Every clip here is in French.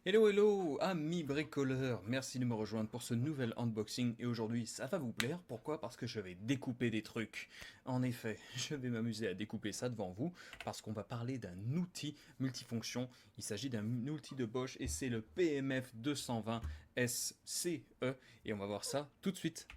Hello hello amis bricoleurs, merci de me rejoindre pour ce nouvel unboxing et aujourd'hui ça va vous plaire, pourquoi? Parce que je vais découper des trucs. En effet, je vais m'amuser à découper ça devant vous parce qu'on va parler d'un outil multifonction. Il s'agit d'un outil de Bosch et c'est le PMF 220 SCE et on va voir ça tout de suite.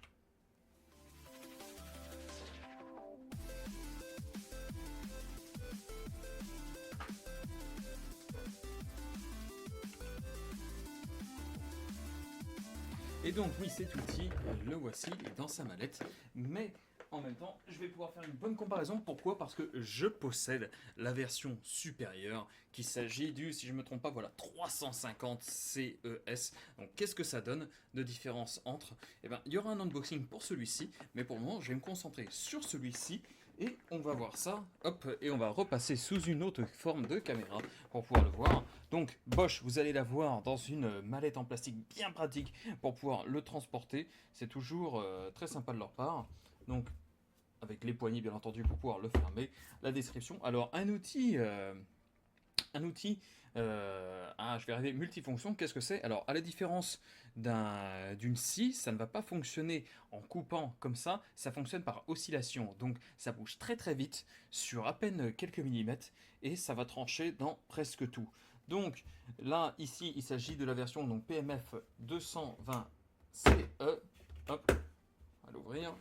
Et donc oui, cet outil, le voici, il est dans sa mallette, mais en même temps, je vais pouvoir faire une bonne comparaison. Pourquoi? Parce que je possède la version supérieure, qu'il s'agit du, si je ne me trompe pas, voilà, 350 CES. Donc qu'est-ce que ça donne de différence entre? Eh bien, il y aura un unboxing pour celui-ci, mais pour le moment, je vais me concentrer sur celui-ci, et on va voir ça, hop, et on va repasser sous une autre forme de caméra pour pouvoir le voir. Donc Bosch, vous allez la voir dans une mallette en plastique bien pratique pour pouvoir le transporter. C'est toujours très sympa de leur part. Donc avec les poignées bien entendu pour pouvoir le fermer. La description. Alors un outil, je vais arriver multifonction, qu'est-ce que c'est? Alors, à la différence d'une scie, ça ne va pas fonctionner en coupant comme ça fonctionne par oscillation. Donc, ça bouge très très vite, sur à peine quelques millimètres, et ça va trancher dans presque tout. Donc, là, ici, il s'agit de la version donc, PMF 220 CE. Hop, on va l'ouvrir.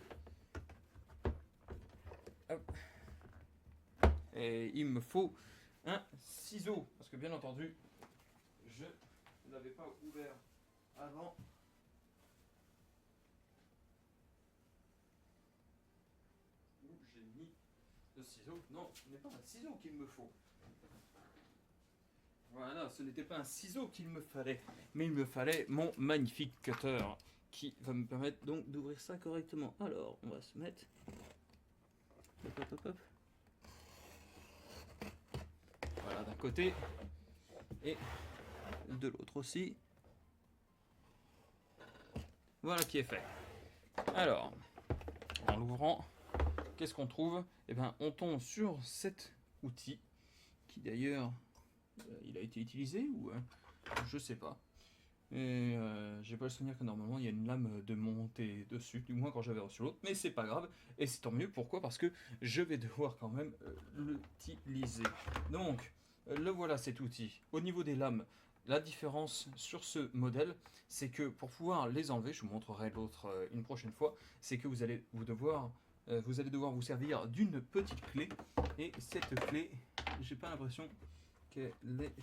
Hop. Et il me faut un ciseau, parce que bien entendu, je ne l'avais pas ouvert avant. Où j'ai mis le ciseau? Non, ce n'est pas un ciseau qu'il me faut. Voilà, ce n'était pas un ciseau qu'il me fallait, mais il me fallait mon magnifique cutter qui va me permettre donc d'ouvrir ça correctement. Alors, on va se mettre. Hop, hop, hop, hop. Voilà, d'un côté et de l'autre aussi. Voilà qui est fait. Alors, en l'ouvrant, qu'est-ce qu'on trouve? Eh bien, on tombe sur cet outil qui d'ailleurs, il a été utilisé ou je sais pas. Et j'ai pas le souvenir que normalement il y a une lame de montée dessus, du moins quand j'avais reçu l'autre, mais c'est pas grave, et c'est tant mieux. Pourquoi? Parce que je vais devoir quand même l'utiliser. Donc, le voilà cet outil. Au niveau des lames, la différence sur ce modèle, c'est que pour pouvoir les enlever, je vous montrerai l'autre une prochaine fois, c'est que vous allez devoir vous servir d'une petite clé, et cette clé, j'ai pas l'impression qu'elle est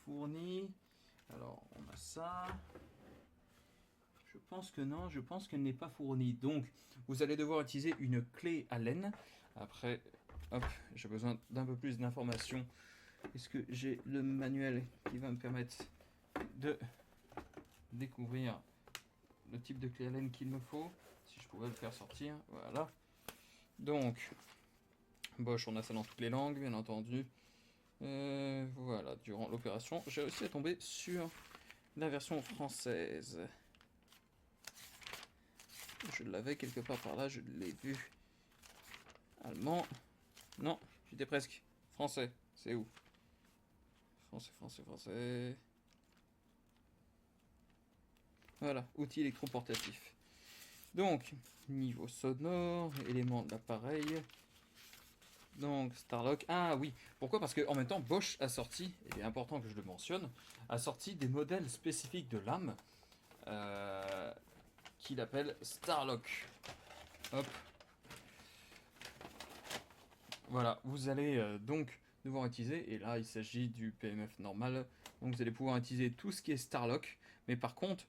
fournie. Alors, on a ça. Je pense que non, je pense qu'elle n'est pas fournie. Donc, vous allez devoir utiliser une clé Allen. Après, hop, j'ai besoin d'un peu plus d'informations. Est-ce que j'ai le manuel qui va me permettre de découvrir le type de clé Allen qu'il me faut? Si je pouvais le faire sortir, voilà. Donc, Bosch, on a ça dans toutes les langues, bien entendu. Voilà, durant l'opération, j'ai réussi à tomber sur la version française. Je l'avais quelque part par là, je l'ai vu. Allemand. Non, j'étais presque. Français, c'est où? Français, français, français. Voilà, outil électroportatif. Donc, niveau sonore, éléments de l'appareil. Donc, Starlock. Ah oui, pourquoi? Parce qu'en même temps, Bosch a sorti, et il est important que je le mentionne, a sorti des modèles spécifiques de lames qu'il appelle Starlock. Hop. Voilà, vous allez donc devoir utiliser, et là il s'agit du PMF normal, donc vous allez pouvoir utiliser tout ce qui est Starlock, mais par contre,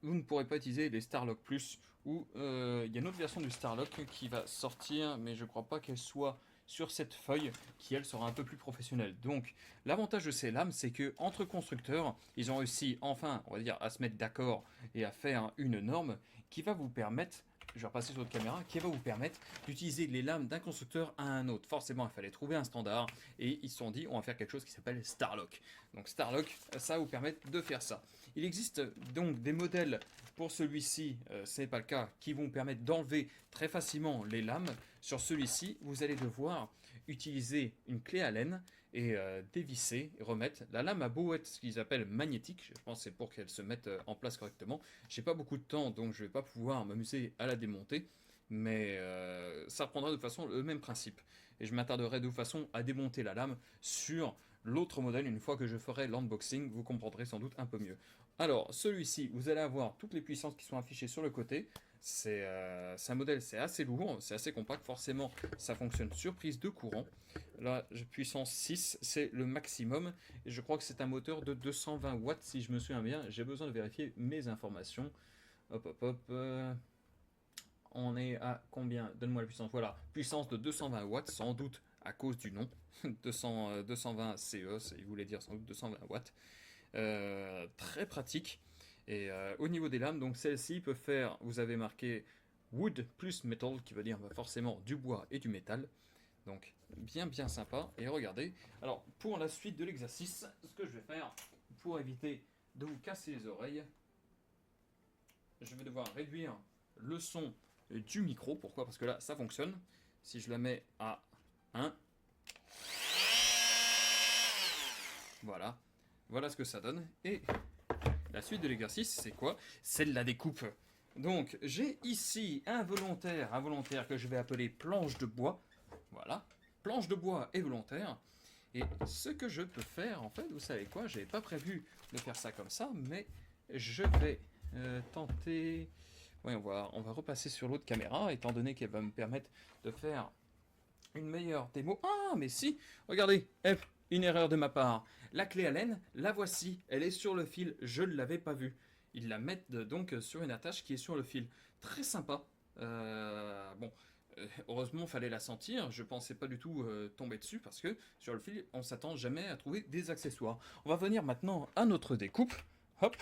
vous ne pourrez pas utiliser les Starlock Plus, ou il y a une autre version du Starlock qui va sortir, mais je crois pas qu'elle soit sur cette feuille, qui elle sera un peu plus professionnelle. Donc, l'avantage de ces lames, c'est que entre constructeurs, ils ont réussi enfin, on va dire, à se mettre d'accord et à faire une norme qui va vous permettre, je vais repasser sur votre caméra, qui va vous permettre d'utiliser les lames d'un constructeur à un autre. Forcément, il fallait trouver un standard, et ils se sont dit, on va faire quelque chose qui s'appelle Starlock. Donc Starlock, ça va vous permettre de faire ça. Il existe donc des modèles pour celui-ci, ce n'est pas le cas, qui vont permettre d'enlever très facilement les lames. Sur celui-ci, vous allez devoir utiliser une clé Allen et dévisser et remettre. La lame a beau être ce qu'ils appellent magnétique, je pense que c'est pour qu'elle se mette en place correctement. J'ai pas beaucoup de temps donc je vais pas pouvoir m'amuser à la démonter, mais ça reprendra de toute façon le même principe. Et je m'attarderai de toute façon à démonter la lame sur l'autre modèle une fois que je ferai l'unboxing, vous comprendrez sans doute un peu mieux. Alors celui-ci, vous allez avoir toutes les puissances qui sont affichées sur le côté. C'est un modèle, c'est assez lourd, c'est assez compact, forcément ça fonctionne sur prise de courant. Là, puissance 6, c'est le maximum, et je crois que c'est un moteur de 220 watts si je me souviens bien. J'ai besoin de vérifier mes informations. Hop hop hop, on est à combien? Donne-moi la puissance, voilà, puissance de 220 watts, sans doute à cause du nom, 220 CE, il voulait dire sans doute 220 watts. Très pratique. Et au niveau des lames, donc celle-ci peut faire, vous avez marqué wood plus metal, qui veut dire forcément du bois et du métal. Donc bien sympa. Et regardez, alors pour la suite de l'exercice, ce que je vais faire, pour éviter de vous casser les oreilles, je vais devoir réduire le son du micro. Pourquoi? Parce que là, ça fonctionne. Si je la mets à 1, voilà. Voilà ce que ça donne. Et la suite de l'exercice, c'est quoi? C'est de la découpe. Donc, j'ai ici un volontaire que je vais appeler planche de bois. Voilà, planche de bois et volontaire. Et ce que je peux faire, en fait, vous savez quoi? Je n'avais pas prévu de faire ça comme ça, mais je vais tenter... Oui, on va repasser sur l'autre caméra, étant donné qu'elle va me permettre de faire une meilleure démo. Ah, mais si, regardez, une erreur de ma part. La clé Allen, la voici, elle est sur le fil, je ne l'avais pas vue. Ils la mettent donc sur une attache qui est sur le fil. Très sympa. Bon, heureusement, il fallait la sentir. Je pensais pas du tout tomber dessus parce que sur le fil, on s'attend jamais à trouver des accessoires. On va venir maintenant à notre découpe. Hop.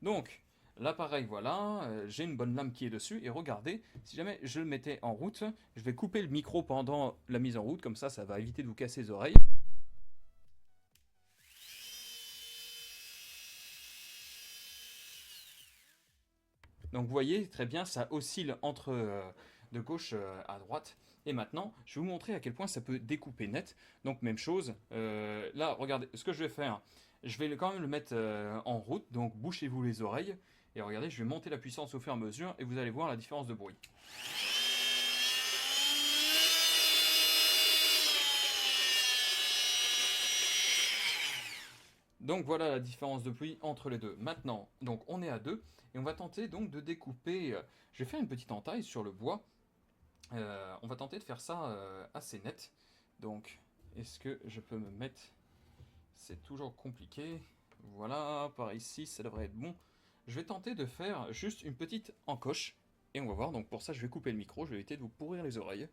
Donc, l'appareil, voilà, j'ai une bonne lame qui est dessus, et regardez, si jamais je le mettais en route, je vais couper le micro pendant la mise en route, comme ça va éviter de vous casser les oreilles. Donc vous voyez, très bien, ça oscille entre de gauche à droite. Et maintenant, je vais vous montrer à quel point ça peut découper net. Donc même chose, là, regardez, ce que je vais faire, je vais quand même le mettre en route, donc bouchez-vous les oreilles. Et regardez, je vais monter la puissance au fur et à mesure, et vous allez voir la différence de bruit. Donc voilà la différence de bruit entre les deux. Maintenant, donc on est à deux, et on va tenter donc de découper. Je vais faire une petite entaille sur le bois. On va tenter de faire ça assez net. Donc, est-ce que je peux me mettre... C'est toujours compliqué. Voilà, par ici, ça devrait être bon. Je vais tenter de faire juste une petite encoche. Et on va voir. Donc pour ça, je vais couper le micro. Je vais éviter de vous pourrir les oreilles.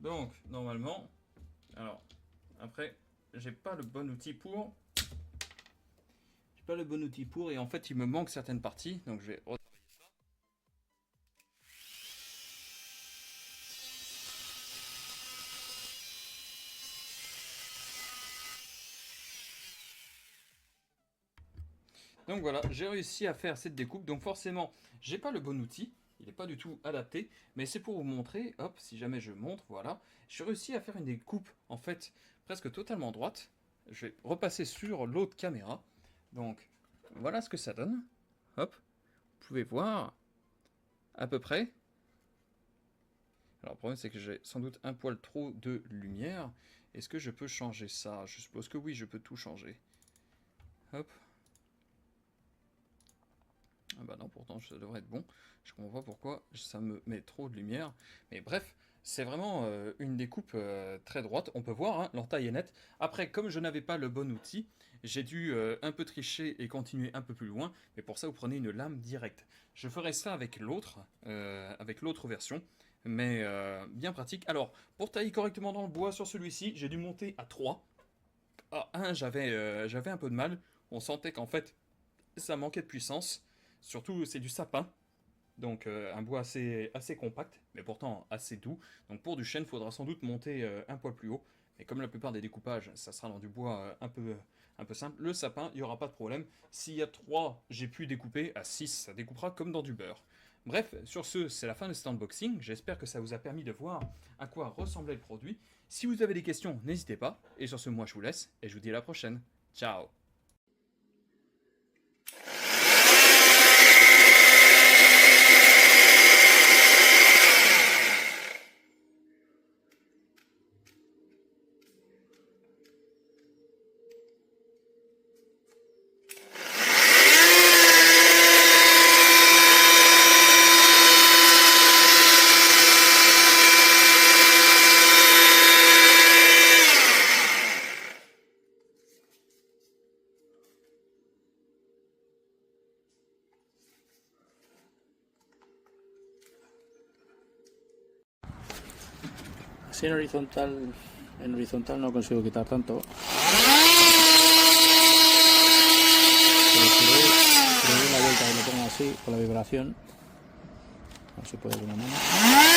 Donc, normalement, alors, après, j'ai pas le bon outil pour. J'ai pas le bon outil pour, et en fait, il me manque certaines parties, donc je vais retravailler ça. Donc voilà, j'ai réussi à faire cette découpe, donc forcément, j'ai pas le bon outil. Il n'est pas du tout adapté, mais c'est pour vous montrer, hop, si jamais je montre, voilà. J'ai réussi à faire une découpe, en fait, presque totalement droite. Je vais repasser sur l'autre caméra. Donc, voilà ce que ça donne. Hop, vous pouvez voir, à peu près. Alors, le problème, c'est que j'ai sans doute un poil trop de lumière. Est-ce que je peux changer ça? Je suppose que oui, je peux tout changer. Hop. Ah bah non, pourtant ça devrait être bon. Je comprends pas pourquoi ça me met trop de lumière. Mais bref, c'est vraiment une découpe très droite. On peut voir, hein, l'entaille est nette. Après, comme je n'avais pas le bon outil, j'ai dû un peu tricher et continuer un peu plus loin. Mais pour ça, vous prenez une lame directe. Je ferai ça avec l'autre version. Mais bien pratique. Alors, pour tailler correctement dans le bois sur celui-ci, j'ai dû monter à 3. À 1, j'avais un peu de mal. On sentait qu'en fait, ça manquait de puissance. Surtout, c'est du sapin, donc un bois assez compact, mais pourtant assez doux. Donc pour du chêne, il faudra sans doute monter un poil plus haut. Mais comme la plupart des découpages, ça sera dans du bois un peu simple, le sapin, il n'y aura pas de problème. S'il y a 3, j'ai pu découper, à 6, ça découpera comme dans du beurre. Bref, sur ce, c'est la fin de cet unboxing. J'espère que ça vous a permis de voir à quoi ressemblait le produit. Si vous avez des questions, n'hésitez pas. Et sur ce, moi je vous laisse, et je vous dis à la prochaine. Ciao! Así en horizontal no consigo quitar tanto. Pero si doy una vuelta y lo pongo así, con la vibración, no se puede con la mano.